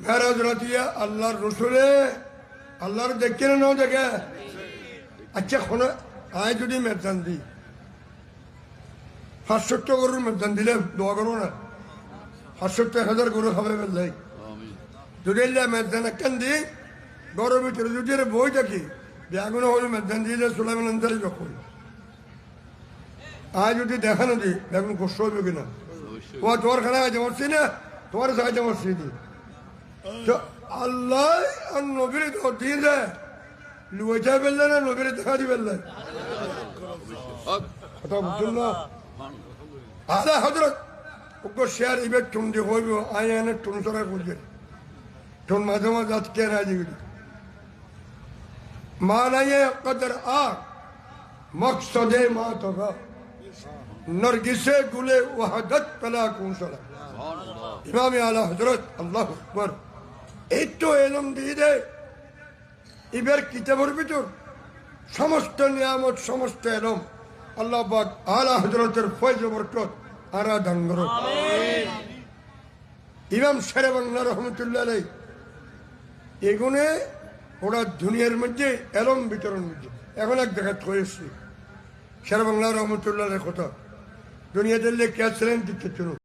মেরাজ রাতিয়া আল্লাহর রসুলে আল্লাহর দেখে না দেখে। আচ্ছা কোনো আয় যদি মেদান দিই 500 গরুর মেদান দিলে দোয়া করবো না? 500,000 গরু খাবে বেলাই যদি মেদান একখান দিই গরুর ভিতরে যদি বই থাকি বেগুন হল মেদান দিলে সুলাইমান আনসারি যখন আয় যদি দেখানো দিই বেগুন কষ্ট হবে কিনা? ও তোমার খানা আছে মরছি না, তোমার সাহায্য মরছি দি তো আল্লাহ আর নবীর দিয়ে দেয় লুয়েছা ফেললে না নবীর দেখা দি ফেললে কথা বুঝুন না। আলা হজরত ওকে শেয়ার ইবে টুন দিয়ে হইব আয় এনে টুন সরা করবে টুন মাঝে মাঝে আজকে রাজি গেলি মা নাই কদর আ মকসদে মা তোরা নরগিসে গুলে ওয়াহাদত পেলা কৌশলা ইমাম আলা হজরত আল্লাহ আকবর এই তো এলম দিয়ে দে ইবের কিতাবের ভিতর সমস্ত নিয়ামত সমস্ত এলম আল্লাহ পাক আলা হজরতের ফয়জ বরকত আরা দান করো। ইমাম শেরে বাংলা রহমতুল্লাহ আলাইহি এগুনে ওরা দুনিয়ার মধ্যে এলম বিতরণ মধ্যে এখন এক জায়গায় হয়েছে শেরে বাংলা রহমতুল্লাহ কথা দুনিয়া দিল্লি কে ছিলেন দিচ্ছে